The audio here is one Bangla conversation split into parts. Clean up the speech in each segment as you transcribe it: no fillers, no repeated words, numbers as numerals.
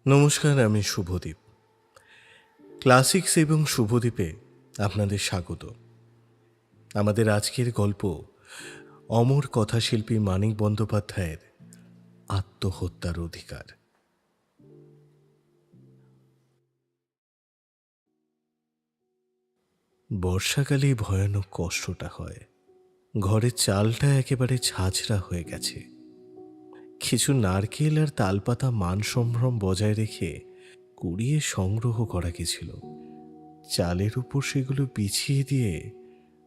নমস্কার, আমি শুভদীপ। ক্লাসিক্স এবং শুভদীপে আপনাদের স্বাগত। আমাদের আজকের গল্প অমর কথাশিল্পী মানিক বন্দ্যোপাধ্যায়ের আত্মহত্যার অধিকার। বর্ষাকালেই ভয়ানক কষ্টটা হয়। ঘরের চালটা একেবারে ঝাঁঝরা হয়ে গেছে। কিছু নারকেল আর তালপাতা মান সম্ভ্রম বজায় রেখে কুড়িয়ে সংগ্রহ করা গেছিল। চালের উপর সেগুলো বিছিয়ে দিয়ে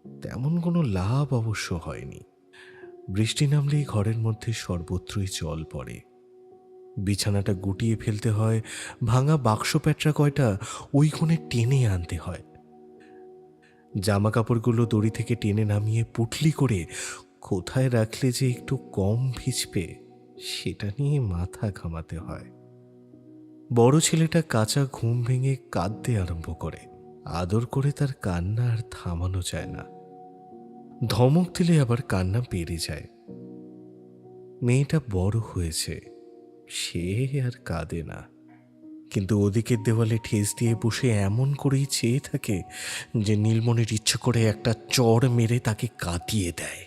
তেমন কোনো লাভ অবশ্য হয়নি। বৃষ্টি নামলেই ঘরের মধ্যে সর্বত্রই জল পড়ে। বিছানাটা গুটিয়ে ফেলতে হয়, ভাঙা বাক্স প্যাটরা কয়টা ওই কোণে টেনে আনতে হয়। জামা কাপড়গুলো দড়ি থেকে টেনে নামিয়ে পুটলি করে কোথায় রাখলে যে একটু কম ভিজবে সেটা নিয়ে মাথা ঘামাতে হয়। বড় ছেলেটা কাঁচা ঘুম ভেঙে কাঁদতে আরম্ভ করে। আদর করে তার কান্না আর থামানো যায় না। ধমক দিলে আবার কান্না বেড়ে যায়। মেয়েটা বড় হয়েছে, সে আর কাঁদে না, কিন্তু ওদিকের দেওয়ালে ঠেস দিয়ে বসে এমন করেই চেয়ে থাকে যে নীলমণির ইচ্ছে করে একটা চড় মেরে তাকে কাটিয়ে দেয়।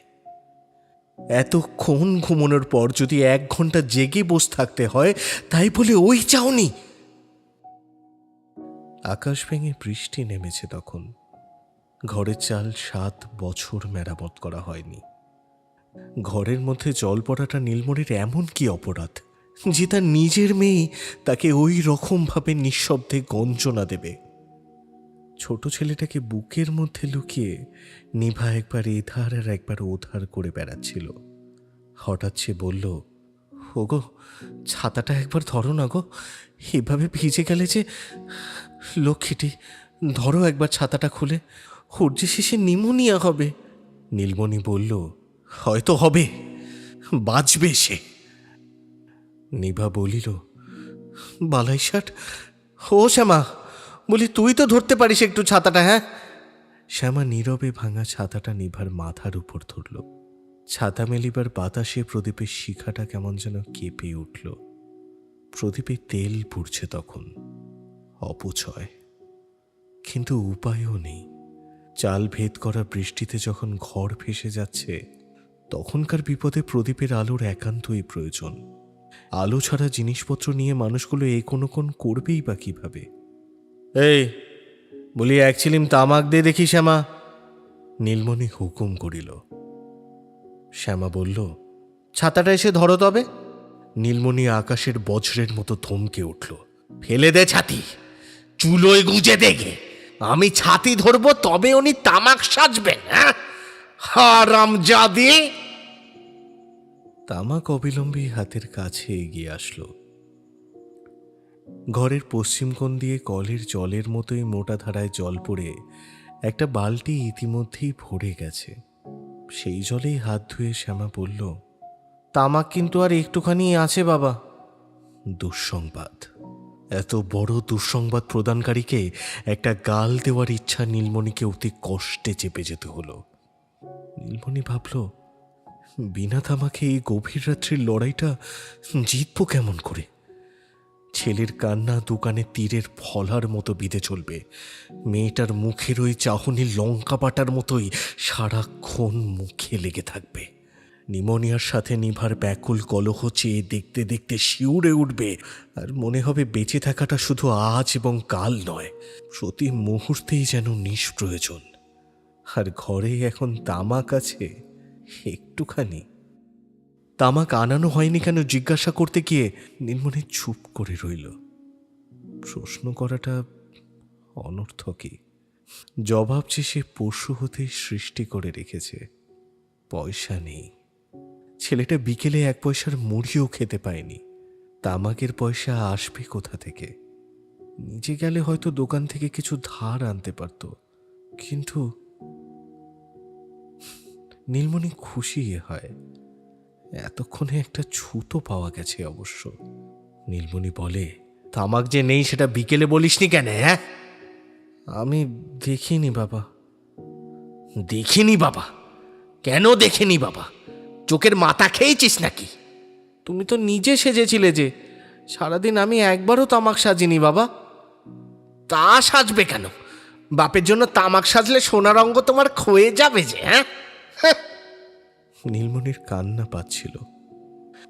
এতক্ষণ ঘুমানোর পর যদি 1 ঘন্টা জেগে বসে থাকতে হয়, তাই বলে ওই চাওনি। আকাশ ভেঙে বৃষ্টি নেমেছে তখন। ঘরের চাল 7 বছর মেরামত করা হয়নি। ঘরের মধ্যে জল পড়াটা নীলমণির এমন কি অপরাধ যে তার নিজের মেয়ে তাকে ওই রকমভাবে নিঃশব্দে গঞ্জনা দেবে? ছোট ছেলেটাকে বুকের মধ্যে লুকিয়ে নিভা একবার এধার আর একবার ওধার করে বেড়াচ্ছিল। হঠাৎ সে বলল, ওগো, ছাতাটা একবার ধরো না গো, এভাবে ভিজে গেলে যে। লক্ষ্মীটি, ধরো একবার ছাতাটা খুলে, ওর যে শেষে নিমোনিয়া হবে। নীলমণি বলল, হয়তো হবে, বাঁচবে সে। নিভা বলিল, বালাই ষাট, ও শ্যামা, বলি তুই তো ধরতে পারিস একটু ছাতাটা। হ্যাঁ। শ্যামা নীরবে ভাঙা ছাতাটা নিভার মাথার উপর ধরল। ছাতা মেলিবার বাতাসে প্রদীপের শিখাটা কেমন যেন কেঁপে উঠল। প্রদীপে তেল পুড়ছে তখন। অপচয়, কিন্তু উপায়ও নেই। চাল ভেদ করা বৃষ্টিতে যখন ঘর ভেসে যাচ্ছে, তখনকার বিপদে প্রদীপের আলোর একান্তই প্রয়োজন। আলো ছাড়া জিনিসপত্র নিয়ে মানুষগুলো এ কোনো কোন করবেই বা কিভাবে? এই বলি, 1 চিলিম তামাক দে দেখি শ্যামা। নীলমণি হুকুম করিল। শ্যামা বলল, ছাতাটা এসে ধরো তবে। নীলমণি আকাশের বজ্রের মতো থমকে উঠল। ফেলে দে ছাতি, চুলোয় গুঁজে দেখে আমি ছাতি ধরবো, তবে উনি তামাক সাজবেন? হ্যাঁ, হারামজাদি। তামাক অবিলম্বে হাতের কাছে এগিয়ে আসলো। ঘরের পশ্চিম কোণ দিয়ে কলের জলের মতোই মোটা ধারায় জল পড়ে একটা বালতি ইতিমধ্যেই ভরে গেছে। সেই জলেই হাত ধুয়ে শ্যামা বলল, তামাক কিন্তু আর একটুখানি আছে বাবা। দুঃসংবাদ। এত বড় দুঃসংবাদ প্রদানকারীকে একটা গাল দেওয়ার ইচ্ছা নীলমণিকে অতি কষ্টে চেপে যেতে হলো। নীলমণি ভাবল, বিনা তামাকে এই গভীর রাত্রির লড়াইটা জিতব কেমন করে? ছেলের কান্না দোকানে তীরের ফলার মতো বিঁধে চলবে। মেয়েটার মুখের ওই চাহনি লঙ্কা পাটার মতোই সারাক্ষণ মুখে লেগে থাকবে। নিমোনিয়ার সাথে নিভার ব্যাকুল কলহ চেয়ে দেখতে দেখতে শিউরে উঠবে, আর মনে হবে বেঁচে থাকাটা শুধু আজ এবং কাল নয়, প্রতি মুহূর্তেই যেন নিষ্প্রয়োজন। আর ঘরে এখন তামাক আছে একটুখানি। তামাক আনানো হয়নি কেন জিজ্ঞাসা করতে গিয়ে নীলমণি চুপ করে রইল। প্রশ্ন করাটা অনর্থকই। জবাব যে সে পশু হতেই সৃষ্টি করে রেখেছে। পয়সা নেই। ছেলেটা বিকেলে 1 পয়সার মুড়িও খেতে পায়নি। তামাকের পয়সা আসবে কোথা থেকে? নিজে গেলে হয়তো দোকান থেকে কিছু ধার আনতে পারত, কিন্তু নীলমণি খুশি হয়। এতক্ষণে একটা ছুতো পাওয়া গেছে অবশ্য। নীলমণি বলে, তামাক যে নেই সেটা বিকেলে বলিসনি কেন? হ্যাঁ, আমি দেখিনি বাবা। দেখিনি বাবা? কেন দেখিনি বাবা? চোখের মাথা খেয়েছিস নাকি? তুমি তো নিজে সেজেছিলে যে, সারাদিন আমি একবারও তামাক সাজিনি বাবা। তা সাজবে কেন? বাপের জন্য তামাক সাজলে সোনার অঙ্গ তোমার ক্ষয়ে যাবে যে। হ্যাঁ, নীলমণির কান্না পাচ্ছিল।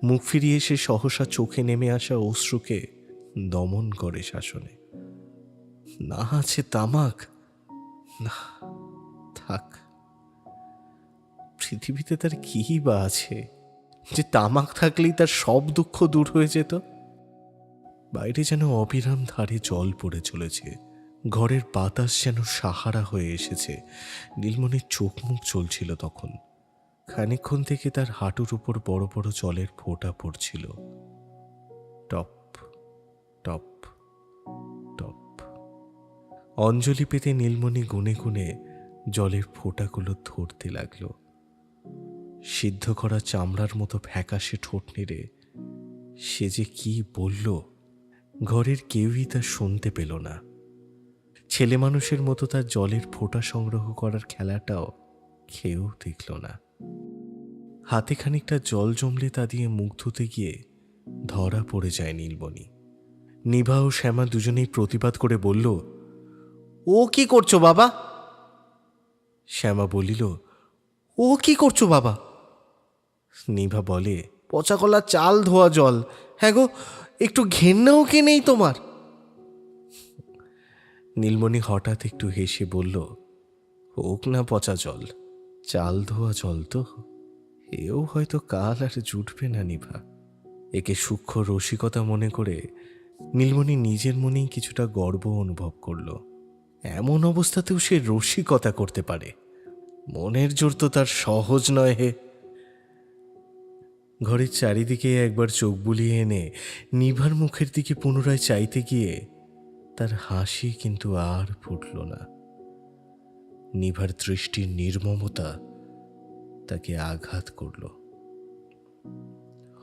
মুখ ফিরিয়ে সে সহসা চোখে নেমে আসা অশ্রুকে দমন করে শাসনে। না আছে তামাক, না থাক। পৃথিবীতে তার কি বা আছে যে তামাক থাকলেই তার সব দুঃখ দূর হয়ে যেত? বাইরে যেন অবিরাম ধারে জল পড়ে চলেছে, ঘরের বাতাস যেন সাহারা হয়ে এসেছে। নীলমণির চোখ মুখ চলছিল তখন। খানিকক্ষণ থেকে তার হাঁটুর উপর বড় বড় জলের ফোঁটা পড়ছিল। Top top top. অঞ্জলি পেতে নীলমণি গুনে গুনে জলের ফোঁটাগুলো ধরতে লাগল। সিদ্ধ করা চামড়ার মতো ফ্যাকাশে ঠোঁট নেড়ে সে যে কি বলল, ঘরের কেউই তা শুনতে পেল না। ছেলে মানুষের মতো তার জলের ফোঁটা সংগ্রহ করার খেলাটাও কেউ দেখল না। হাতে খানিকটা জল জমলে তা দিয়ে মুখ ধুতে গিয়ে ধরা পড়ে যায় নীলমণি। নিভা ও শ্যামা দুজনেই প্রতিবাদ করে বলল, ও কি করছো বাবা? শ্যামা বলিল, ও কি করছো বাবা? নিভা বলে, পচা কলা চাল ধোয়া জল। হ্যাঁ গো, একটু ঘেন্নাও কি নেই তোমার? নীলমণি হঠাৎ একটু হেসে বলল, হোক না পচা জল, চাল ধোয়া জল তো। এও হয়তো কাল আর জুটবে না নিভা। একে সূক্ষ্ম রসিকতা মনে করে নীলমণি নিজের মনেই কিছুটা গর্ব অনুভব করল। এমন অবস্থাতেও সে রসিকতা করতে পারে, মনের জোর তো তার সহজ নয় হে। ঘরের চারিদিকে একবার চোখ বুলিয়ে এনে নিভার মুখের দিকে পুনরায় চাইতে গিয়ে তার হাসি কিন্তু আর ফুটল না। নিভার দৃষ্টির নির্মমতা তাকে আঘাত করল।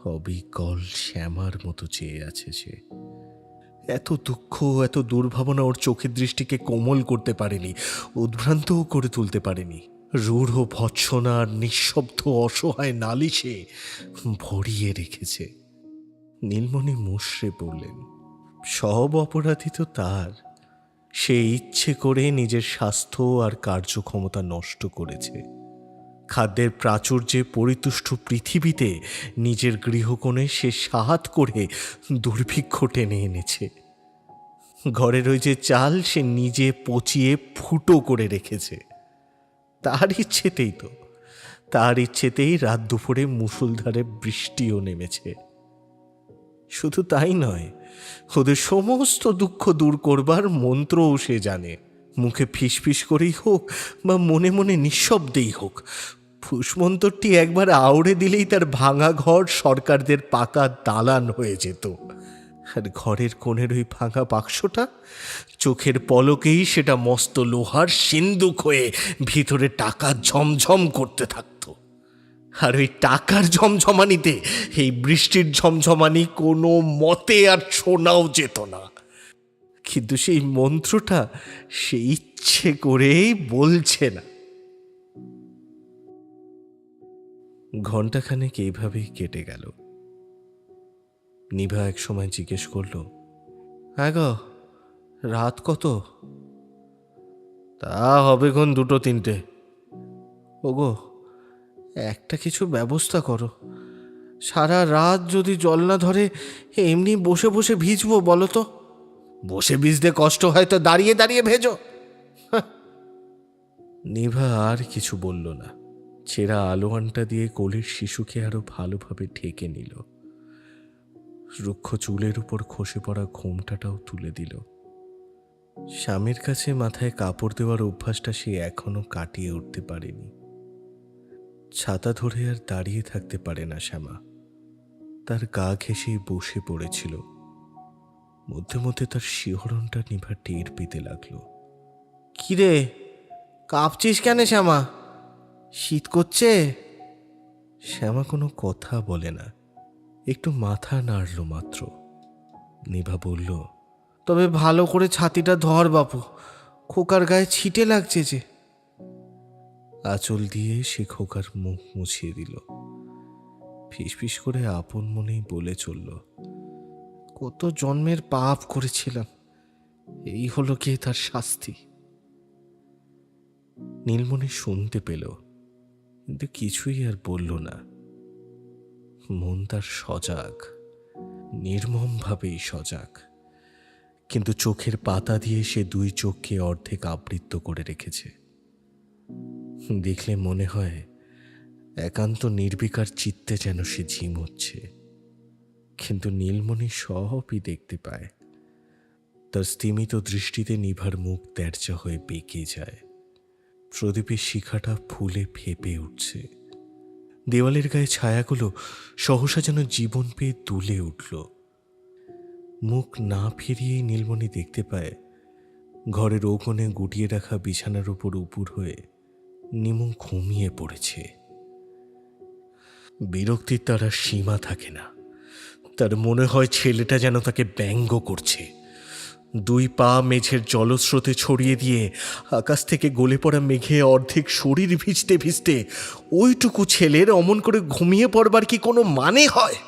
অবিকল শ্যামার মতো চেয়ে আছে সে। এত দুঃখ, এত দুর্ভাবনা ওর চোখের দৃষ্টিকে কোমল করতে পারেনি, উদ্ভ্রান্তও করে তুলতে পারেনি। রূঢ় ভৎসনা আর নিঃশব্দ অসহায় নালিশে ভরিয়ে রেখেছে। নীলমণি মুষড়ে পড়লেন। সব অপরাধী তো তার। সে ইচ্ছে করে নিজের স্বাস্থ্য আর কার্যক্ষমতা নষ্ট করেছে। খাদ্যের প্রাচুর্যে পরিতুষ্ট পৃথিবীতে নিজের গৃহকোণে সে সাহাত করে দুর্ভিক্ষ টেনে এনেছে। ঘরের ওই যে চাল সে নিজে পচিয়ে ফুটো করে রেখেছে। তার ইচ্ছেতেই তো, তার ইচ্ছেতেই রাত দুপুরে মুষলধারে বৃষ্টিও নেমেছে। শুধু তাই নয়, ওদের সমস্ত দুঃখ দূর করবার মন্ত্রও সে জানে। মুখে ফিসফিস করেই হোক বা মনে মনে নিঃশব্দেই হোক, ফুসমন্তরটি একবার আউড়ে দিলেই তার ভাঙা ঘর সরকারদের পাকা দালান হয়ে যেত। আর ঘরের কোণের ওই ভাঙা বাক্সটা, চোখের পলকেই সেটা মস্ত লোহার সিন্দুক হয়ে ভিতরে টাকা ঝমঝম করতে থাকত। আর ওই টাকার ঝমঝমানিতে এই বৃষ্টির ঝমঝমানি কোনো মতে আর শোনাও যেত না। কিন্তু সেই মন্ত্রটা সে ইচ্ছে করেই বলছে না। ঘণ্টাখানেক এইভাবেই কেটে গেল। নিভা এক সময় জিজ্ঞেস করল, হ্যাঁ গো, রাত কত? তা হবে কোন 2-3। ওগো, একটা কিছু ব্যবস্থা করো। সারা রাত যদি জল না ধরে এমনি বসে বসে ভিজবো বলো তো? বসে ভিজতে কষ্ট হয় তো দাঁড়িয়ে দাঁড়িয়ে ভেজো। নিভা আর কিছু বলল না। ছেঁড়া আলোয়ানটা দিয়ে কোলের শিশুকে আরো ভালোভাবে ঢেকে নিল। রুক্ষ চুলের উপর খসে পড়া ঘোমটাটাও তুলে দিল। স্বামীর কাছে মাথায় কাপড় দেওয়ার অভ্যাসটা সে এখনো কাটিয়ে উঠতে পারেনি। ছাতা ধরে আর দাঁড়িয়ে থাকতে পারে না শ্যামা। তার গা ঘেঁষেই বসে পড়েছিল। মধ্যে মধ্যে তার শিহরণটা নিভা টের পেতে লাগলো। কিরে, কাঁপছিস কেন শ্যামা? শীত করছে? শ্যামা কোনো কথা বলে না, একটু মাথা নাড়ল মাত্র। নিভা বলল, তবে ভালো করে ছাতিটা ধর বাপু, খোকার গায়ে ছিটে লাগছে যে। আঁচল দিয়ে সে খোকার মুখ মুছিয়ে দিল। ফিসফিস করে আপন মনেই বলে চলল, কত জন্মের পাপ করেছিলাম, এই হলো কি তার শাস্তি। নীলমণি শুনতে পেল, কিন্তু কিছুই আর বলল না। মন তার সজাগ, নির্মমভাবেই সজাগ, কিন্তু চোখের পাতা দিয়ে সে দুই চোখকে অর্ধেক আবৃত করে রেখেছে। দেখলে মনে হয় একান্ত নির্বিকার চিত্তে যেন সে ঝিমোচ্ছে, কিন্তু নীলমণি সবই দেখতে পায়। তার স্তিমিত দৃষ্টিতে নিভার মুখ তেরচা হয়ে বেঁকে যায়। প্রদীপের শিখাটা ফুলে ফেপে উঠছে। দেওয়ালের গায়ে ছায়াগুলো সহসা যেন জীবন পেয়ে দুলে উঠল। মুখ না ফিরিয়েই নীলমণি দেখতে পায় ঘরের কোণে গুটিয়ে রাখা বিছানার উপর উপুর হয়ে নিমু ঘুমিয়ে পড়েছে। বিরক্তির তার আর সীমা থাকে না। তার মনে হয় ছেলেটা যেন তাকে ব্যঙ্গ করছে। দুই পা মেঝের জলস্রোতে ছড়িয়ে দিয়ে আকাশ থেকে গলে পড়া মেঘে অর্ধেক শরীর ভিজতে ভিজতে ওইটুকু ছেলের অমন করে ঘুমিয়ে পড়বার কি কোনো মানে হয়?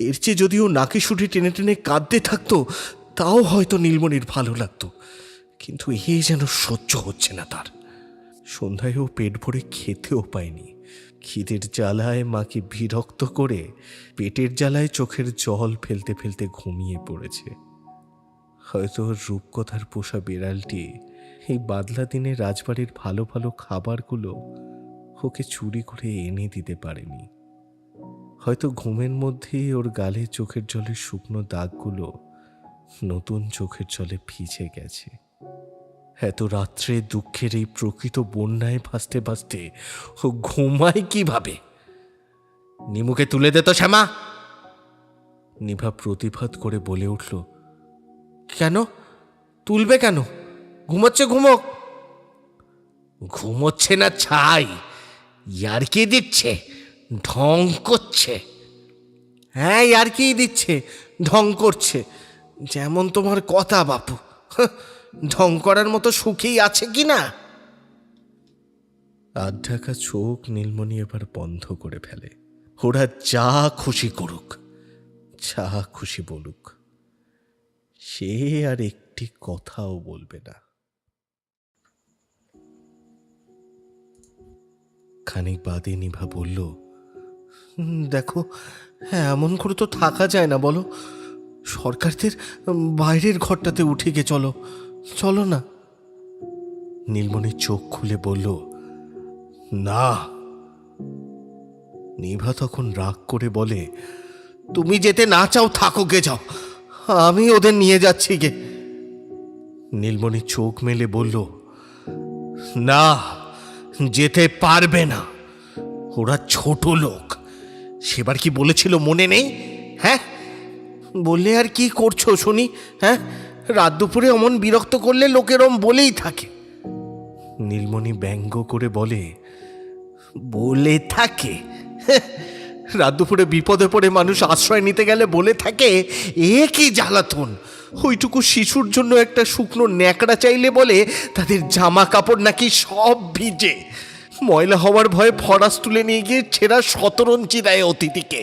এর চেয়ে যদিও নাকে শুটি টেনে টেনে কাঁদতে থাকতো, তাও হয়তো নীলমণির ভালো লাগতো, কিন্তু এ যেন সহ্য হচ্ছে না তার। সন্ধ্যায় ও পেট ভরে খেতেও পায়নি। খিদের জ্বালায় মাকে বিরক্ত করে পেটের জ্বালায় চোখের জল ফেলতে ফেলতে ঘুমিয়ে পড়েছে। হয়তো রূপকথার পোষা বিড়ালটি এই বাদলা দিনে রাজবাড়ির ভালো ভালো খাবারগুলো ওকে চুরি করে এনে দিতে পারেনি। হয়তো ঘুমের মধ্যেই ওর গালে চোখের জলের শুকনো দাগগুলো নতুন চোখের জলে ভিজে গেছে। এত রাত্রে দুঃখের এই প্রকৃত বন্যায় ভাসতে ভাসতে ও ঘুমায় কিভাবে? নিমুকে তুলে দে তো শ্যামা। নিভা প্রতিভাত করে বলে উঠল, কেন তুলবে কেন? ঘুমোচ্ছে ঘুমোক। ঘুমোচ্ছে না ছাই, ইয়ার্কি দিচ্ছে, ঢং করছে। হ্যাঁ, ইয়ার্কি দিচ্ছে, ঢং করছে, যেমন তোমার কথা বাপু। ঢং করার মতো সুখেই আছে কি না? আধঢাকা চোখ নীলমণি এবার বন্ধ করে ফেলে। ওরা যা খুশি করুক, যা খুশি বলুক, সে আর একটি কথাও বলবে না। খানিক বাদে নিভা বলল, দেখো, হ্যাঁ, এমন করে তো থাকা যায় না, বলো। সরকারদের বাইরের ঘরটাতে উঠে গিয়ে চলো, চলো না। নীলমণি চোখ খুলে বলল, না। নিভা তখন রাগ করে বলে, তুমি যেতে না চাও থাকো, গে যাও, আমি ওদের নিয়ে যাচ্ছি গে। নীলমণি চোখ মেলে বলল, না, যেতে পারবে না। ওরা ছোট লোক, সেবার কি বলেছিল মনে নেই? হ্যাঁ, বললে আর কি করছো শুনি? হ্যাঁ, রাত দুপুরে অমন বিরক্ত করলে লোকের বলেই থাকে। নীলমণি ব্যঙ্গ করে বলে, বলে থাকে? রাত দুপুরে বিপদে পড়ে মানুষ আশ্রয় নিতে গেলে বলে থাকে? এ কি জ্বালাতন! ওইটুকু শিশুর জন্য একটা শুকনো ন্যাকড়া চাইলে বলে তাদের জামা কাপড় নাকি সব ভিজে। ময়লা হওয়ার ভয়ে ফরাস তুলে নিয়ে গিয়ে ছেঁড়া শতরঞ্চি দেয় অতিথিকে।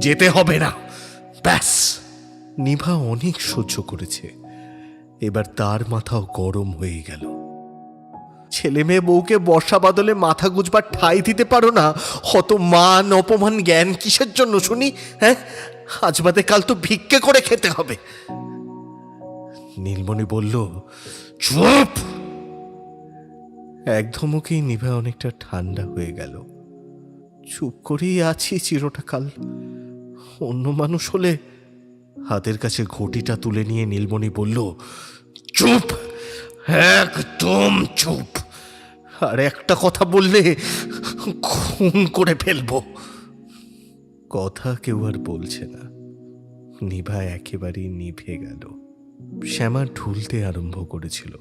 যেতে হবে না, ব্যাস। নিভা অনেক সহ্য করেছে, এবার তার মাথাও গরম হয়ে গেল। ছেলে মেয়ে বউকে বর্ষা বাদলে মাথা গুজবার ঠাঁই দিতে পারো না, হত মান অপমান জ্ঞান কিসের জন্য শুনি? হ্যাঁ, আজ বাদে কাল তো ভিক্ষে করে খেতে হবে। নীলমণি বলল, চুপ। এক ধমকেই নিভা অনেকটা ঠান্ডা হয়ে গেল। চুপ করেই আছি চিরটা কাল। অন্য মানুষ হলে। হাতের কাছে ঘটিটা তুলে নিয়ে নীলমণি বলল, চুপ, একদম চুপ। আর একটা কথা বললে খুন করে ফেলবো। কথা কেউ আর বলছে না। নিভা একেবারেই নিভে গেল। শ্যামা ঢুলতে আরম্ভ করেছিল।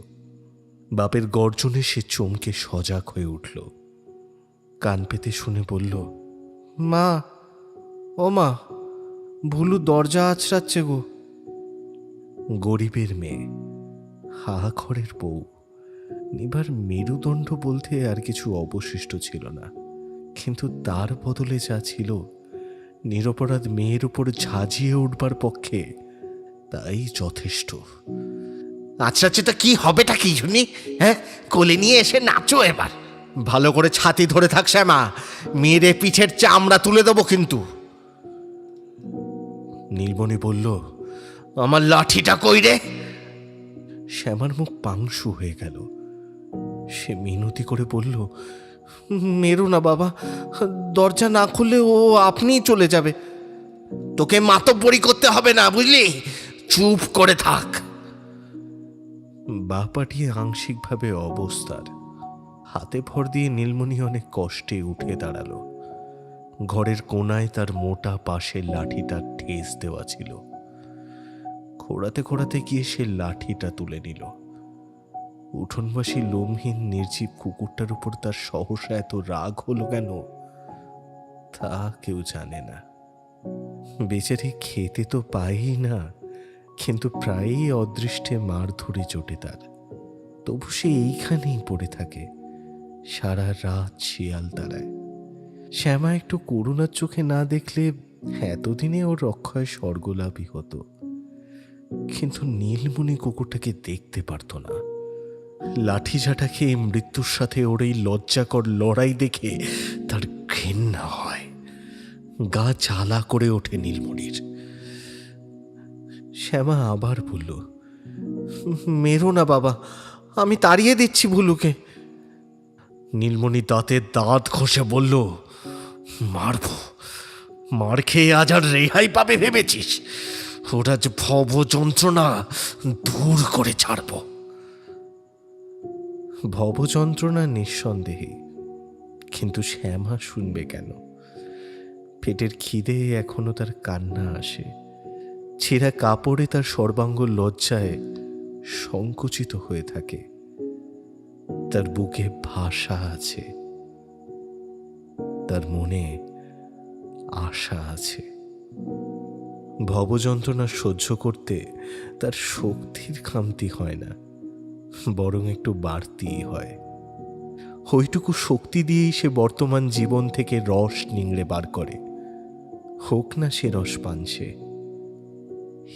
বাপের গর্জনে সে চমকে সজাগ হয়ে উঠল। কান পেতে শুনে বলল, মা, ও মা, ভুলু দরজা আছড়াচ্ছে গো। গরিবের মেয়ে, হা ঘরের বউ, নিভার মেরুদণ্ড বলতে আর কিছু অবশিষ্ট ছিল না। কিন্তু তার বদলে যা ছিল নিরপরাধ মেয়ের উপর ঝাঁঝিয়ে উঠবার পক্ষে তাই যথেষ্ট। আচ্ছা আচ্ছা, তা কি হবেটা কি শুনি? হ্যাঁ, কোলে নিয়ে এসে নাচো এবার। ভালো করে ছাতি ধরে থাক শ্যামা, মেরে পিঠের চামড়া তুলে দেবো কিন্তু। নীলমণি বলল, আমার লাঠিটা কই রে? শ্যামার মুখ পাংশু হয়ে গেল। সে মিনতি করে বলল, মেরো না বাবা, দরজা না খুললে ও আপনিই চলে যাবে। তোকে মাতব্বরি করতে হবে না, বুঝলি? চুপ করে থাক। বা পাটিয়ে আংশিকভাবে অবস্থার হাতে ভর দিয়ে নীলমণি অনেক কষ্টে উঠে দাঁড়ালো। ঘরের কোনায় তার মোটা পাশের লাঠিটা ঠেস দেওয়া ছিল। খোঁড়াতে খোঁড়াতে গিয়ে সে লাঠিটা তুলে নিল। উঠোনবাসী লোমহীন নির্জীব কুকুরটার উপর তার সহসা এত রাগ হলো কেন তা কেউ জানে না। বেচারি খেতে তো পাই না, কিন্তু প্রায়ই অদৃষ্টে মারধরে চটে তার। তবু সে এইখানেই পড়ে থাকে, সারা রাত শিয়াল তাড়ায়। শ্যামা একটু করুণার চোখে না দেখলে এতদিনে ওর রক্ষায় স্বর্গলাভই হতো। কিন্তু নীলমণি কুকুরটাকে দেখতে পারত না। লাঠিঝাঁটা খেয়ে মৃত্যুর সাথে ওর এই লজ্জাকর লড়াই দেখে তার ঘৃণা হয়। গা জ্বালা করে ওঠে নীলমণির। শ্যামা আবার বলল, মেরো না বাবা, আমি তাড়িয়ে দিচ্ছি ভুলুকে। নীলমণি দাঁতের দাঁত ঘষে বলল, মারবো, মার খেয়ে আজ আর রেহাই পাবে ভেবেছিস? ওরা যে ভব যন্ত্রণা দূর করে ছাড়বো। ভবযন্ত্রণা নিঃসন্দেহে, কিন্তু শ্যামা শুনবে কেন? পেটের খিদে এখনো তার কান্না আসে। ছেঁড়া কাপড়ে তার সর্বাঙ্গ লজ্জায় সংকুচিত হয়ে থাকে। তার বুকে ভাষা আছে, তার মনে আশা আছে। ভবযন্ত্রণা সহ্য করতে তার শক্তির খামতি হয় না, বরং একটু বাড়তিই হয়। ওইটুকু শক্তি দিয়েই সে বর্তমান জীবন থেকে রস নিংড়ে বার করে, হোক না সে রস পান সে।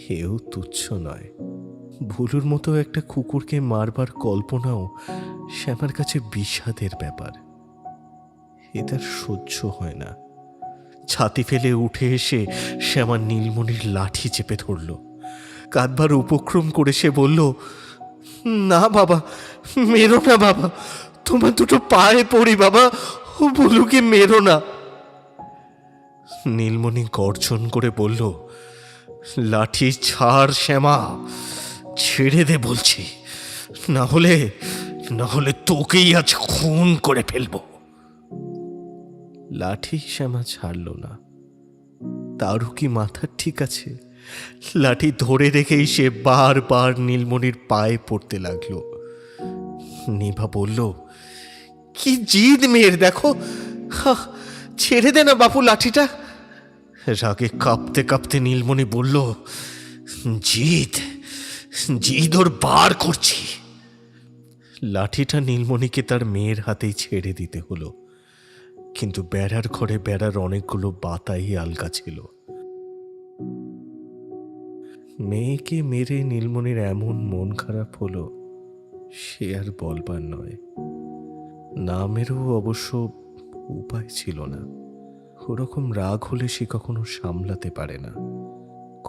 হেও তুচ্ছ নয়। ভুলুর মতো একটা কুকুরকে মারবার কল্পনাও শ্যামার কাছে বিষাদের ব্যাপার। এ তার সহ্য হয় না। ছাতি ফেলে উঠে এসে শ্যামা নীলমণির লাঠি চেপে ধরল। কাঁদবার উপক্রম করে সে বলল, না বাবা, মেরো না বাবা, তোমার দুটো পায়ে পড়ি বাবা, ও ভুলুকে মেরো না। নীলমণি গর্জন করে বলল, লাঠি ছাড় শ্যামা, ছেড়ে দে বলছি, না হলে তোকেই আজ খুন করে ফেলবো। লাঠি শ্যামা ছাড়ল না। তারও কি মাথার ঠিক আছে? লাঠি ধরে রেখেই সে বারবার নীলমণির পায়ে পড়তে লাগলো। নিভা বলল, কি জিদ মেয়ের দেখো, ছেড়ে দে না বাপু লাঠিটা। রাগে কাঁপতে কাঁপতে নীলমণি বলল, জিদ জিদ ওর বার করছি। লাঠিটা নীলমণিকে তার মেয়ের হাতেই ছেড়ে দিতে হলো। কিন্তু বেড়ার ঘরে বেড়ার অনেকগুলো বাতাই আলগা ছিল। মেয়েকে মেরে নীলমণির এমন মন খারাপ হলো সে আর বলবার নয়। না মেরেও অবশ্য উপায় ছিল না। ওরকম রাগ হলে সে কখনো সামলাতে পারে না,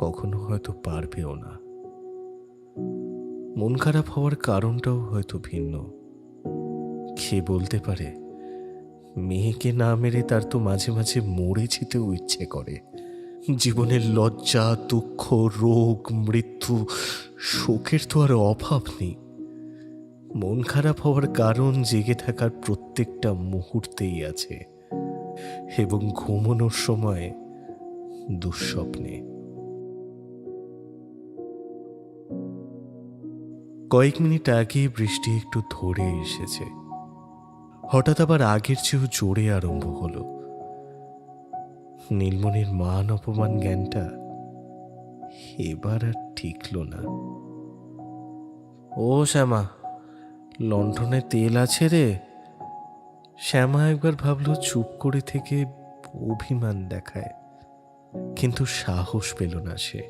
কখনো হয়তো পারবেও না। মন খারাপ হওয়ার কারণটাও হয়তো ভিন্ন। কে বলতে পারে? মেয়েকে না মেরে তার তো মাঝে মাঝে মরে যেতেও ইচ্ছে করে। জীবনের লজ্জা, দুঃখ, রোগ, মৃত্যু, শোকের তো আর অভাব নেই। মন খারাপ হওয়ার কারণ জেগে থাকার প্রত্যেকটা মুহূর্তেই আছে, এবং ঘুমানোর সময় দুঃস্বপ্নে। কয়েক মিনিট আগে বৃষ্টি একটু ধরে এসেছে। হঠাৎ আবার আগের চেয়েও জোরে আরম্ভ হলো। নীলমণির মান অপমান জ্ঞানটা এবার আর ঠিকল না। ও শ্যামা, লণ্ঠনে তেল আছে রে? শ্যামা একবার ভাবল চুপ করে থেকে অভিমান দেখায়, কিন্তু সাহস পেল না সে।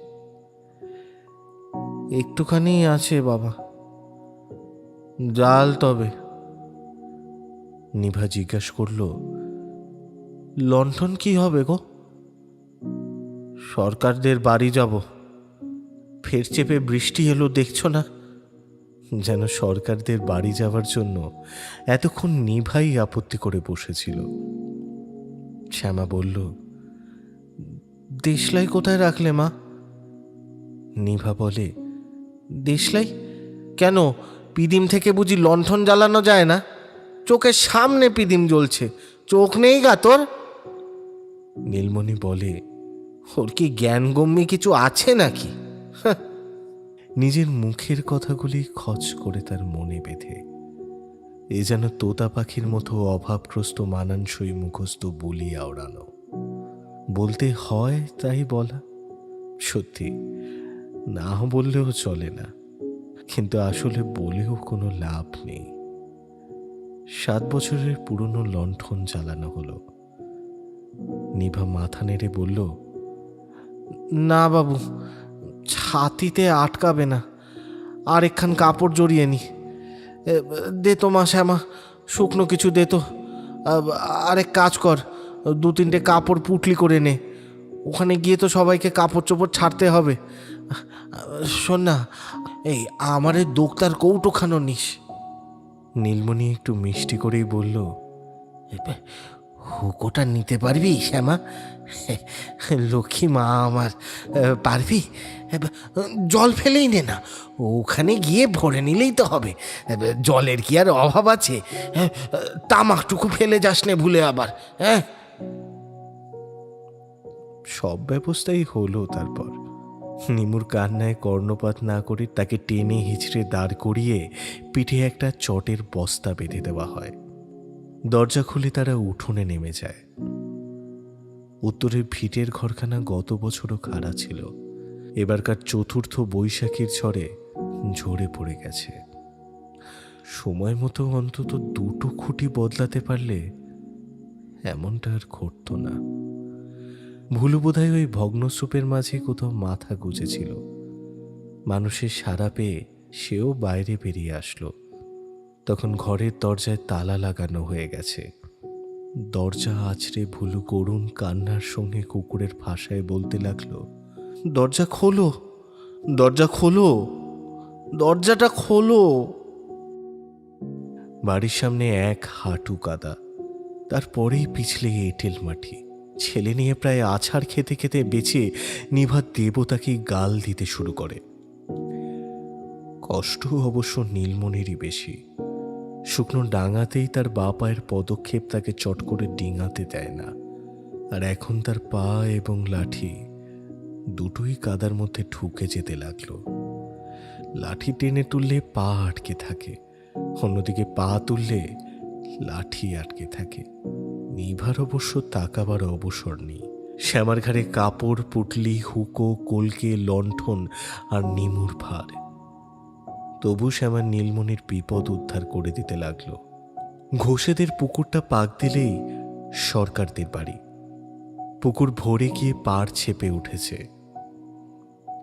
একটুখানি আছে বাবা, জাল তবে। নিভা জিজ্ঞাসা করল, লণ্ঠন কি হবে গো? সরকারদের বাড়ি যাব। ফের চেপে বৃষ্টি এলো, দেখছো না? যেন সরকারদের বাড়ি যাওয়ার জন্য এতক্ষণ নিভাই আপত্তি করে বসেছিল। শ্যামা বলল, দেশলাই কোথায় রাখলে মা? নিভা বলে, দেশলাই কেন? পিদিম থেকে বুঝি লণ্ঠন জ্বালানো যায় না? চোখের সামনে পিদিম জ্বলছে, চোখ নেই গা তোর? নীলমণি বলে, ওর কি জ্ঞান গম্যি কিছু আছে নাকি? হাহ। নিজের মুখের কথাগুলি খচ করে তার মনে বেঁধে এ যেন তোতা পাখির মতো অভাবগ্রস্ত মানানসই মুখস্থ বলি আওড়ানো। বলতে হয় তাই বলা, সত্যি না বললেও চলে না, কিন্তু আসলে বলেও কোনো লাভ নেই। 7 বছরের পুরনো লণ্ঠন জ্বালানো হলো। নিভা মাথা নেড়ে বলল, না বাবু, ছাতিতে আটকাবে না, আর একখান কাপড় জড়িয়ে নি। দে তো মা শ্যামা, শুকনো কিছু দে তো। আরেক কাজ কর, 2-3টে কাপড় পুটলি করে নে। ওখানে গিয়ে তো সবাইকে কাপড় চোপড় ছাড়তে হবে। শোন না, এই আমারে দোক্তার কৌটোখানো নিস। নীলমণি একটু মিষ্টি করেই বলল, হুকোটা নিতে পারবি শ্যামা? লক্ষ্মী মা আমার, পারবি? জল ফেলেই নে না, ওখানে গিয়ে ভরে নিলেই তো হবে। জলের কি আর অভাব আছে? তামাকটুকু ফেলে যাস নে ভুলে আবার। হ্যাঁ, সব ব্যবস্থাই হলো। তারপর নিমুর কান্নায় কর্ণপাত না করে তাকে টেনে হিচড়ে দাঁড় করিয়ে পিঠে একটা চটের বস্তা বেঁধে দেওয়া হয়। দরজা খুলে তারা উঠোনে নেমে যায়। উত্তরের ভিটের ঘরখানা গত বছরও খাড়া ছিল, এবারকার চতুর্থ বৈশাখীর ঝড়ে ঝরে পড়ে গেছে। সময় মতো অন্তত 2টো খুঁটি বদলাতে পারলে এমনটা আর ঘটত না। ভুলু বোধহয় ওই ভগ্নস্তূপের মাঝে কোথাও মাথা গুজেছিল। মানুষের সাড়া পেয়ে সেও বাইরে বেরিয়ে আসলো। তখন ঘরের দরজায় তালা লাগানো হয়ে গেছে। দরজা আছড়ে ভুলু করুণ কান্নার সঙ্গে কুকুরের ভাষায় বলতে লাগলো, দরজা খোলো, দরজা খোলো, দরজাটা খোলো। বাড়ির সামনে 1 হাঁটু কাদা, তারপরেই পিছলে এঁটেল মাটি। ছেলে নিয়ে প্রায় আছাড় খেতে খেতে বেঁচে নিভা দেবতাকে গাল দিতে শুরু করে। কষ্ট অবশ্য নীলমণিরই বেশি। শুকনো ডাঙাতেই তার বা পায়ের পদক্ষেপ তাকে চট করে ডিঙাতে দেয় না। আর এখন তার পা এবং লাঠি দুটোই কাদার মধ্যে ঢুকে যেতে লাগলো। লাঠি টেনে তুললে পা আটকে থাকে, অন্যদিকে পা তুললে লাঠি আটকে থাকে। নিভার অবশ্য তাকাবার অবসর নেই। শ্যামার ঘাড়ে কাপড়, পুটলি, হুকো, কলকে, লণ্ঠন আর নিমুর ভার। তবু শ্যামার নীলমণির বিপদ উদ্ধার করে দিতে লাগলো। ঘোষেদের পুকুরটা পাক দিলেই সরকারদের বাড়ি। পুকুর ভরে গিয়ে পাড় ছেপে উঠেছে।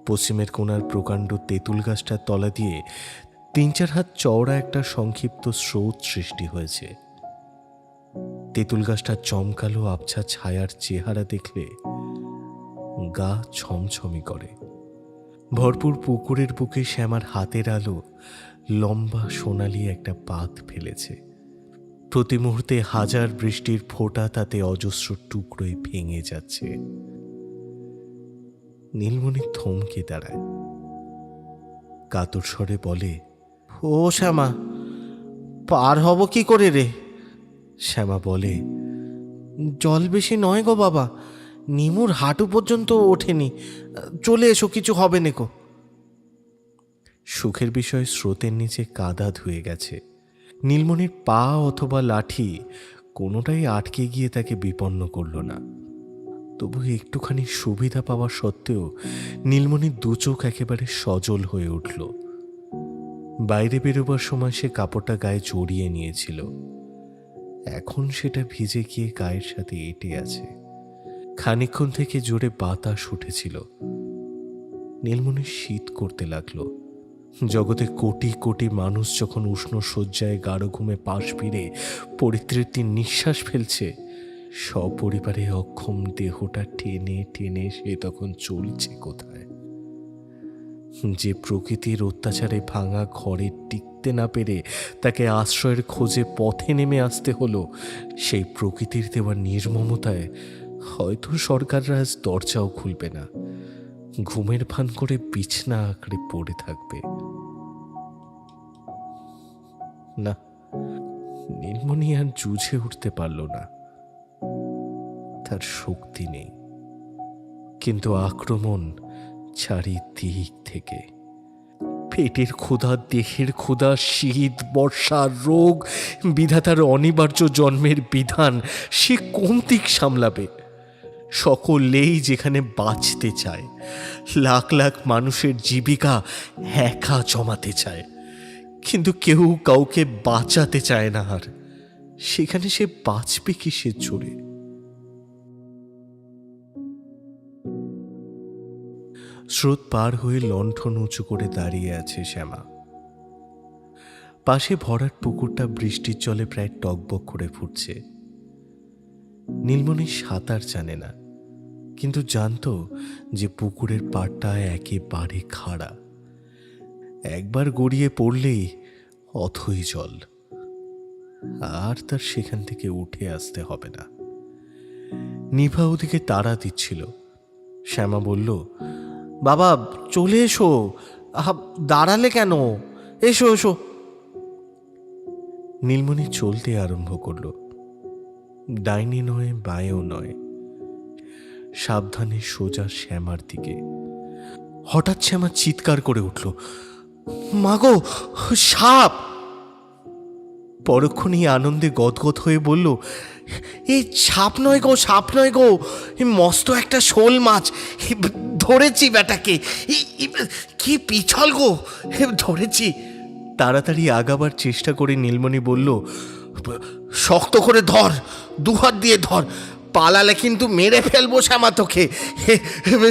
পশ্চিমের কোণার প্রকাণ্ড তেঁতুল গাছটার তলা দিয়ে 3-4 হাত চওড়া একটা সংক্ষিপ্ত স্রোত সৃষ্টি হয়েছে। তেঁতুল গাছটার চমকালো আবছা ছায়ার চেহারা দেখলে গা ছমছমি করে। ভরপুর পুকুরের বুকে শ্যামার হাতের আলো লম্বা সোনালি একটা পাত ফেলেছে। প্রতি মুহূর্তে হাজার বৃষ্টির ফোঁটা তাতে অজস্র টুকরোয় ভেঙে যাচ্ছে। নীলমণি থমকে দাঁড়ায়, কাতর স্বরে বলে, ও শ্যামা, পার হব কি করে রে? শ্যামা বলে, জল বেশি নয় গো বাবা, নিমুর হাঁটু পর্যন্ত ওঠেনি, চলে এসো, কিছু হবে নেকো। সুখের বিষয় স্রোতের নিচে কাদা ধুয়ে গেছে। নীলমণির পা অথবা লাঠি কোনোটাই আটকে গিয়ে তাকে বিপন্ন করল না। তবু একটুখানি সুবিধা পাওয়া সত্ত্বেও নীলমণির 2 চোখ একেবারে সজল হয়ে উঠল। বাইরে বেরোবার সময় সে কাপড়টা গায়ে জড়িয়ে নিয়েছিল, এখন সেটা ভিজে গিয়ে গায়ের সাথে এঁটে আছে। খানিকক্ষণ থেকে জোরে বাতাস উঠেছিল। নীলমণির শীত করতে লাগলো। জগতে কোটি কোটি মানুষ যখন উষ্ণ শয্যায় গাঢ় ঘুমে পাশ ফিরে পরিতৃপ্তির নিঃশ্বাস ফেলছে, সপরিবারে অক্ষম দেহটা টেনে টেনে সে তখন চলছে কোথায়? যে প্রকৃতির অত্যাচারে ভাঙা ঘরে টিকতে না পেরে তাকে আশ্রয়ের খোঁজে পথে নেমে আসতে হলো, সেই প্রকৃতির দেওয়া নির্মমতায় হয়তো সরকাররা আজ দরজাও খুলবে না, ঘুমের ভান করে বিছনা আঁকড়ে পড়ে থাকবে। না, নীলমণি আর জুঝে উঠতে পারল না। তার শক্তি নেই, কিন্তু আক্রমণ চারিদিক থেকে। পেটের ক্ষুধা, দেহের ক্ষুধা, শীত, বর্ষা, রোগ, বিধাতার অনিবার্য জন্মের বিধান, সে কোন দিক সামলাবে? সকলেই যেখানে বাঁচতে চায়, লাখ লাখ মানুষের জীবিকা একা জমাতে চায়, কিন্তু কেউ কাউকে বাঁচাতে চায় না। আর সেখানে সে বাঁচবে কিসের জোরে? স্রোত পার হয়ে লণ্ঠন উঁচু করে দাঁড়িয়ে আছে শ্যামা। পাশে ভরাট পুকুরটা বৃষ্টির জলে প্রায় টকবক করে ফুটছে। নীলমণি সাঁতার জানে না, কিন্তু জানতো যে পুকুরের পাড়টা একেবারে খাড়া। একবার গড়িয়ে পড়লেই অথই জল, আর তার সেখান থেকে উঠে আসতে হবে না। নিভা ওদিকে তাড়া দিচ্ছিল। শ্যামা বলল, বাবা চলে এসো, দাঁড়ালে কেন? এসো এসো। নীলমণি চলতে আরম্ভ করল। ডাইনি নয়, বাঁয়েও নয়, সাবধানে সোজা শ্যামার দিকে। হঠাৎ শ্যামা চিৎকার করে উঠল, মাগো, সাপ! পরক্ষণেই আনন্দে গদগদ হয়ে বলল, এই সাপ নয় গো, সাপ নয় গো, মস্ত একটা শোল মাছ ধরেছি বেটাকে। কি পিছল গো, ধরেছি। তাড়াতাড়ি আগাবার চেষ্টা করে নীলমণি বলল, শক্ত করে ধর, দুহাত দিয়ে ধর, পালালে কিন্তু মেরে ফেলবো শ্যামা তোকে।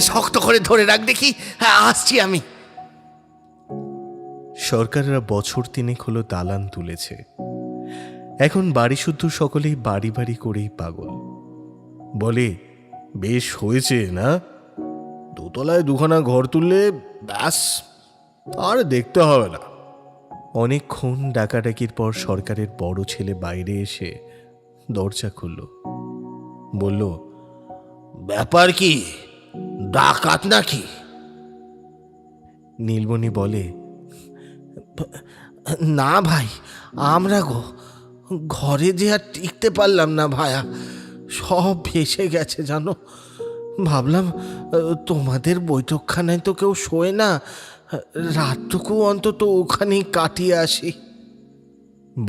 শক্ত করে ধরে রাখ দেখি, হ্যাঁ আসছি আমি। সরকাররা বছর তিনেক হলো দালান তুলেছে। এখন বাড়ি শুদ্ধ সকলেই বাড়ি বাড়ি করেই পাগল। বলে, বেশ হয়েছে না, দোতলায় দুখানা ঘর তুললে ব্যাস, আর দেখতে হবে না। অনেকক্ষণ ডাকাডাকির পর সরকারের বড় ছেলে বাইরে এসে দরজা খুলল। বলল, ব্যাপার কি, ডাকাত নাকি? নীলমণি বলে, না ভাই, আমরা গো, ঘরে যে আর টিকতে পারলাম না ভায়া, সব ভেসে গেছে জানো। ভাবলাম তোমাদের বৈঠকখানায় তো কেউ শোয় না, রাতটুকু অন্তত ওখানেই কাটিয়ে আসি।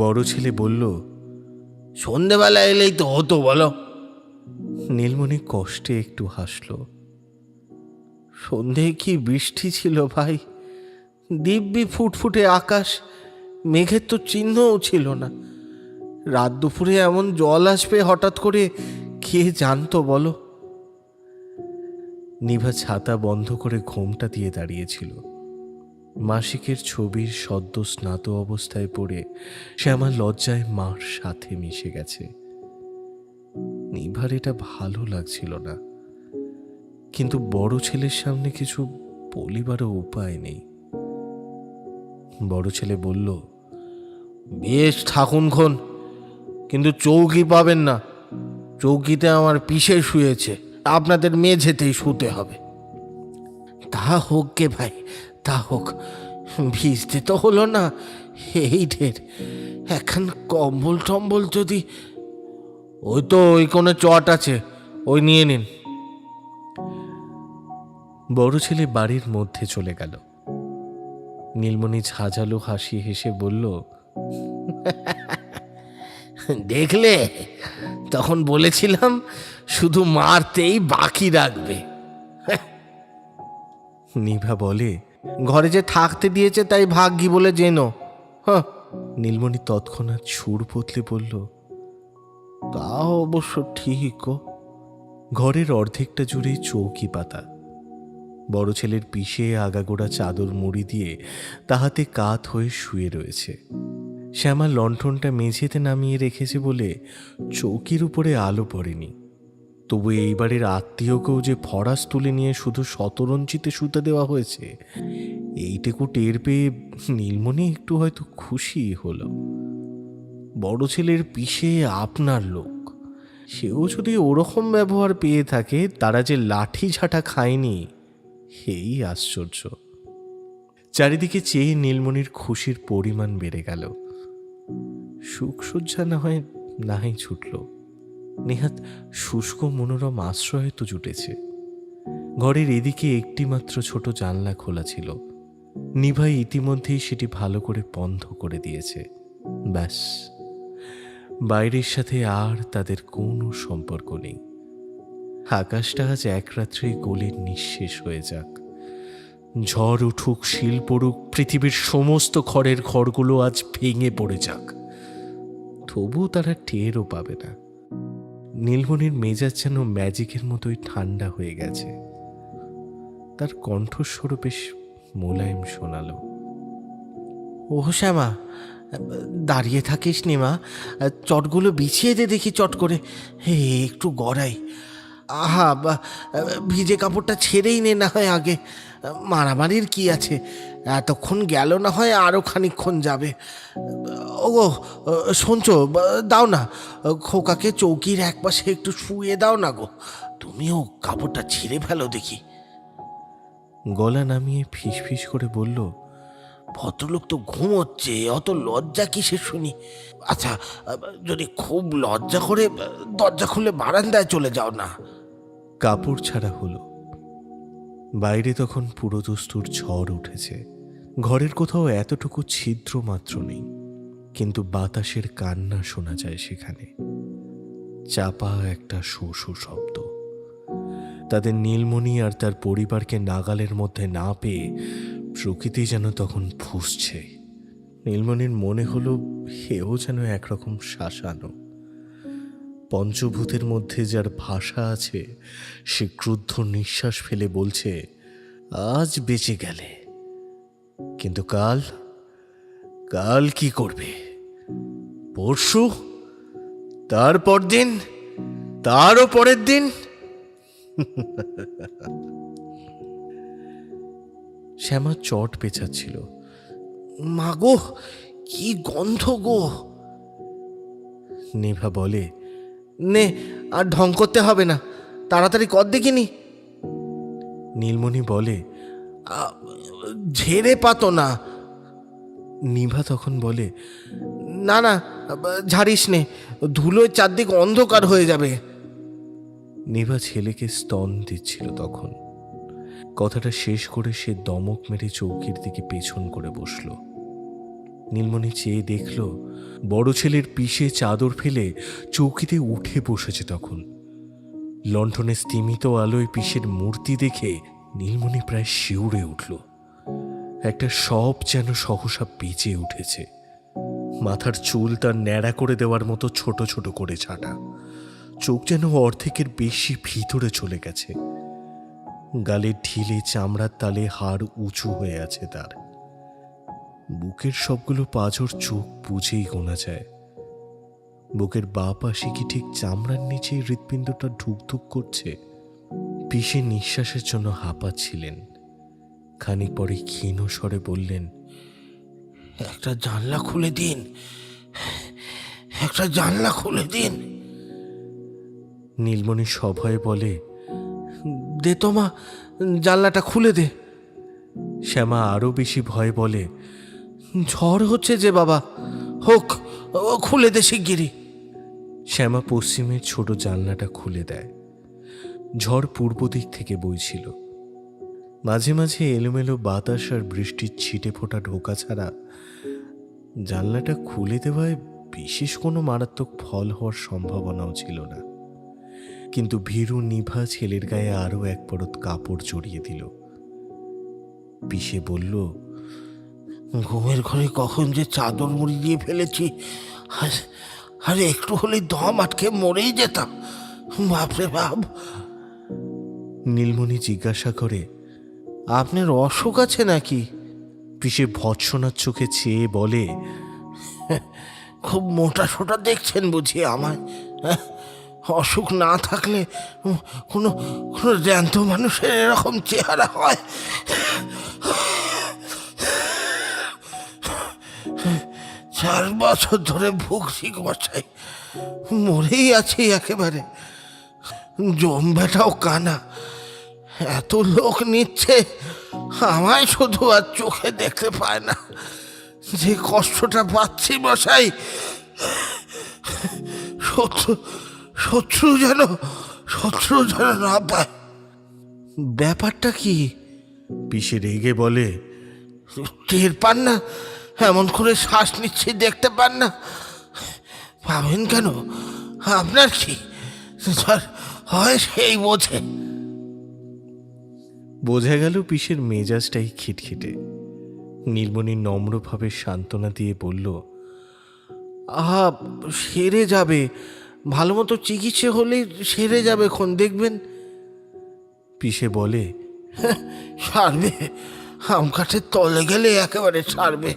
বড় ছেলে বলল, সন্ধেবেলা এলেই তো হতো বলো। নীলমণি কষ্টে একটু হাসল। সন্ধে কি বৃষ্টি ছিল ভাই, দিব্যি ফুটফুটে আকাশ, মেঘের তো চিহ্নও ছিল না। রাত দুপুরে এমন জল আসবে হঠাৎ করে, কে জানতো বলো? নিভা ছাতা বন্ধ করে ঘোমটা দিয়ে দাঁড়িয়েছিল। মাসিকের ছবির সদ্য স্নাত অবস্থায় পড়ে সে আমার লজ্জায় মার সাথে মিশে গেছে। নিভার এটা ভালো লাগছিল না, কিন্তু বড় ছেলের সামনে কিছু বলিবারও উপায় নেই। বড় ছেলে বলল, বেশ থাকুন খন, কিন্তু চৌকি পাবেন না। চৌকিতে আমার পিসে শুয়েছে, আপনাদের মেঝেতেই শুতে হবে। তা হোক গে ভাই, তা হোক, ভিজতে তো হলো না, এই ঢের। এখন কম্বল টম্বল যদি, ওই তো ওই কোণে চট আছে, ওই নিয়ে নিন। বড় ছেলে বাড়ির মধ্যে চলে গেল। নীলমণি ঝাঁঝালো হাসি হেসে বলল, দেখলে, তখন বলেছিলাম শুধু মারতেই বাকি রাখবে। নিভা বলে, ঘরে যে থাকতে দিয়েছে তাই ভাগ্যি বলে জেনো। নীলমণি তৎক্ষণাৎ সুর বদলে বলল, তা অবশ্য ঠিক গো। ঘরের অর্ধেকটা জুড়ে চৌকি পাতা, বড় ছেলের পিষে আগাগোড়া চাদর মুড়ি দিয়ে তাহাতে কাত হয়ে শুয়ে রয়েছে। শ্যামা লণ্ঠনটা মেঝেতে নামিয়ে রেখেছে বলে চৌকির উপরে আলো পড়েনি। তবু এইবারের আত্মীয়কেও যে ফরাস তুলে নিয়ে শুধু শতরঞ্চিতে শুতে দেওয়া হয়েছে, এইটুকু টের পেয়ে নীলমণি একটু হয়তো খুশি হলো। বড় ছেলের পিষে আপনার লোক, সেও যদি ওরকম ব্যবহার পেয়ে থাকে, তারা যে লাঠি ঝাঁটা খায়নি, এই আশ্চর্য। চারিদিকে চেয়ে নীলমণির খুশির পরিমাণ বেড়ে গেল। সুখসজ্জা না হয় নাহি ছুটল, নেহাত শুষ্ক মনোরম আশ্রয় তো জুটেছে। ঘরের এদিকে একটি মাত্র ছোট জানলা খোলা ছিল। নিভাই ইতিমধ্যেই সেটি ভালো করে বন্ধ করে দিয়েছে। ব্যাস, বাইরের সাথে আর তাদের কোনো সম্পর্ক নেই। আকাশটা আজ এক রাত্রে গলে নিঃশেষ হয়ে যাক, ঝড় উঠুক, শিল পড়ুক, পৃথিবীর সমস্ত খড়ের ঘরগুলো আজ ভেঙে পড়ে যাক, তবু তারা টেরও পাবে না। নীলমণির মেজাজ যেন ম্যাজিকের মতোই ঠান্ডা হয়ে গেছে। তার কণ্ঠস্বরও বেশ মোলায়েম শোনালো। ও শ্যামা, দাঁড়িয়ে থাকিস নি মা, চটগুলো বিছিয়ে দে দেখি চট করে। হে, একটু গড়াই। আহা, ভিজে কাপড়টা ছেড়েই নে না হয় আগে। মারামারির কি আছে, এতক্ষণ গেল না হয় আরও খানিকক্ষণ যাবে। ওগো শুনছো, দাও না, খোকাকে চৌকির একপাশে একটু শুয়ে দাও না গো। তুমিও কাপড়টা ছিঁড়ে ফেলো দেখি। গলা নামিয়ে ফিসফিস করে বলল, ভদ্রলোক তো ঘুমোচ্ছে, অত লজ্জা কিসের শুনি। আচ্ছা, যদি খুব লজ্জা করে, দরজা খুলে বারান্দায় চলে যাও না। কাপড় ছাড়া হলো। বাইরে তখন পুরোদস্তুর ঝড় উঠেছে। ঘরের কোথাও এতটুকু ছিদ্র মাত্র নেই, কিন্তু বাতাসের কান্না শোনা যায় সেখানে। চাপা একটা শো শো শব্দ। তাদের নীলমণি আর তার পরিবারকে নাগালের মধ্যে না পেয়ে প্রকৃতি যেন তখন ফুঁসছে। নীলমণির মনে হলো হেও যেন একরকম শাসানো। পঞ্চভূতের মধ্যে যার ভাষা আছে, সে ক্রুদ্ধ নিঃশ্বাস ফেলে বলছে, আজ বেঁচে গেলে, কিন্তু কাল, কাল কি করবে? পরশু, তারপর দিন, তারও পরের দিন। শ্যামা চট পেঁচাচ্ছিল। মা গো, কি গন্ধ গো। নিভা বলে, নে, আর ঢং করতে হবে না, তাড়াতাড়ি কর দেখিনি। নীলমণি বলে, ঝেড়ে পাতো না। নিভা তখন বলে, না না, ঝাড়িস নে, ধুলোয় চারদিক অন্ধকার হয়ে যাবে। নিভা ছেলেকে স্তন দিচ্ছিল তখন। কথাটা শেষ করে সে দমক মেরে চৌকির দিকে পেছন করে বসল। নীলমণি চেয়ে দেখল, বড় ছেলের পিষে চাদর ফেলে চৌকিতে উঠে বসেছে তখন। লণ্ঠনে স্তিমিত আলোয় পিসের মূর্তি দেখে নীলমণি প্রায় শিউরে উঠল। একটা সব যেন সহসা বেঁচে উঠেছে। মাথার চুল তার ন্যাড়া করে দেওয়ার মতো ছোট ছোট করে ছাটা। চোখ যেন অর্ধেকের বেশি ভিতরে চলে গেছে। গালের ঢিলে চামড়ার তালে হাড় উঁচু হয়ে আছে তার। বুকের সবগুলো পাঁজর চোখ বুঝেই গোনা যায়। বুকের বাঁ পাশে কি ঠিক চামড়ার নিচেই হৃৎপিণ্ডটা ঢুকঢুক করছে। পিষে নিঃশ্বাসের জন্য হাঁপাচ্ছিলেন। খানিক পরে ক্ষীণ স্বরে বললেন, একটা জানলা খুলে দিন, একটা জানলা খুলে দিন। নীলমণি সভয়ে বলে, দে তো মা, জানলাটা খুলে দে। শ্যামা আরো বেশি ভয়ে বলে, ঝড় হচ্ছে যে বাবা, হোক, খুলে দে শিগগিরি। শ্যামা পশ্চিমের ছোট জানলাটা খুলে দেয়। ঝড় পূর্ব দিক থেকে বইছিল। মাঝে মাঝে এলোমেলো বাতাস আর বৃষ্টির ছিটে ফোঁটা ঢোকা ছাড়া জানলাটা খুলে দেওয়ায় বিশেষ কোনো মারাত্মক ফল হওয়ার সম্ভাবনাও ছিল না। কিন্তু ভীরু নিভা ছেলের গায়ে আরো এক পরত কাপড় জড়িয়ে দিল। পিষে বলল, ঘুমের ঘরে কখন যে চাদর মুড়ি দিয়ে ফেলেছি, আর একটু হলেই দম আটকে মরেই যেতাম। বাপরে বাপ। নীলমণি জিজ্ঞাসা করে, আপনার অসুখ আছে নাকি? পিসে ভৎসনার চোখে চেয়ে বলে, খুব মোটা সোটা দেখছেন বুঝি আমায়? হ্যাঁ? অসুখ না থাকলে কোনো কোনো জ্যান্ত মানুষের এরকম চেহারা হয়? 4 বছর ধরে ভুগছি মশাই, মরেই আছি একেবারে। জম বেটাও কানা, এত লোক নিচ্ছে, আমায় শুধু আর চোখে দেখতে পায় না। যে কষ্টটা পাচ্ছি মশাই, শত্রু শত্রু যেন শত্রু যেন না পায়। ব্যাপারটা কি? পিসে রেগে বলে, টের পান না? এমন করে শ্বাস নিচ্ছি, দেখতে পান না? পাবেন কেন? আপনার কি যার হয় সেই বোঝে। বোঝা গেল পিসের মেজাজটাই খিটখিটে। নীলমণি নম্রভাবে সান্ত্বনা দিয়ে বলল, আহা, সেরে যাবে, ভালো মতো চিকিৎসা হলেই সেরে যাবে, খন দেখবেন। পিসে বলে, সারবে, আম কাঠের তলে গেলে একেবারে সারবে।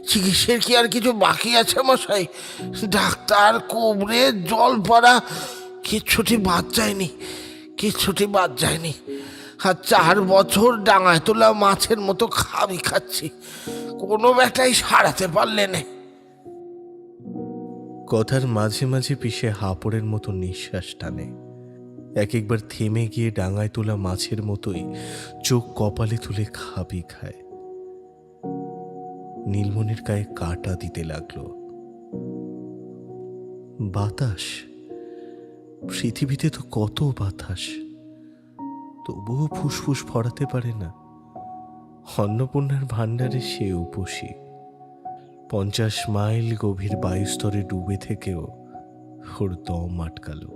চিকিৎসার কি আর কিছু বাকি আছে মশাই? ডাক্তার, কোবরে, জল পড়া, কিচ্ছুটি বাদ যায়নি, কিচ্ছুটি বাদ যায়নি। আর 4 বছর ডাঙায় তোলা মাছের মতো খাবি খাচ্ছি, কোনো ব্যাটাই সারাতে পারলে না। কথার মাঝে মাঝে পিসে হাঁপড়ের মতো নিঃশ্বাস টানে। এক একবার থেমে গিয়ে ডাঙায় তোলা মাছের মতোই চোখ কপালে তুলে খাবি খায়। নীলমণির গায়ে কাঁটা দিতে লাগলো। বাতাস, পৃথিবীতে তো কত বাতাস, তবুও ফুসফুস ভরাতে পারে না। অন্নপূর্ণার ভাণ্ডারে সে উপসী। 50 মাইল গভীর বায়ুস্তরে ডুবে থেকেও ওর দম আটকালো।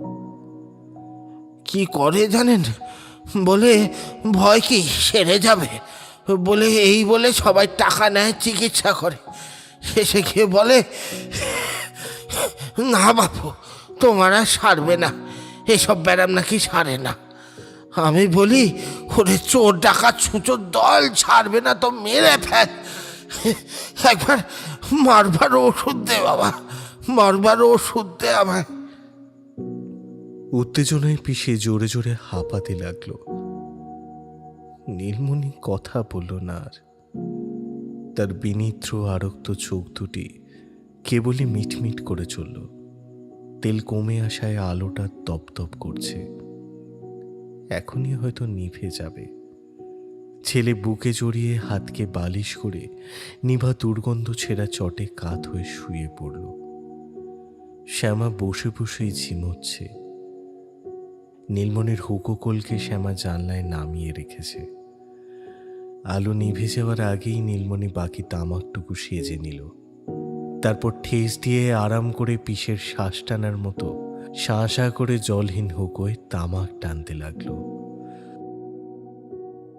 কি করে জানেন? বলে ভয় কি সেরে যাবে বলে, এই বলে সবাই টাকা নেয়, চিকিৎসা করে। শেষে গিয়ে বলে, না বাপু, তোমার আর সারবে না, এসব ব্যারাম নাকি সারে না। আমি বলি, ওরে চোর ডাকাত ছুঁচোর দল, ছাড়বে না তো মেরে ফেল, একবার মারবার ওষুধ দে বাবা, মারবার ওষুধ দে আমায়। উত্তেজনায় পিষে জোরে জোরে হাঁপাতে লাগলো। নীলমণি কথা বলল না আর। তার বিনিদ্র আরক্ত চোখ দুটি কেবলই মিটমিট করে চলল। তেল কমে আসায় আলোটা তপতপ করছে, এখনই হয়তো নিভে যাবে। ছেলে বুকে জড়িয়ে হাতকে বালিশ করে নিভা দুর্গন্ধ ছেঁড়া চটে কাত হয়ে শুয়ে পড়ল। শ্যামা বসে বসেই ঝিমোচ্ছে। নীলমণির হুকোকলকে শ্যামা জানলায় নামিয়ে রেখেছে। আলো নিভে যাওয়ার আগেই নীলমণি বাকি তামাকটুকু সেজে নিল। তারপর ঠেস দিয়ে আরাম করে পিসের শ্বাস টানার মতো শাঁ শাঁ করে জলহীন হুকোয় তামাক টানতে লাগলো।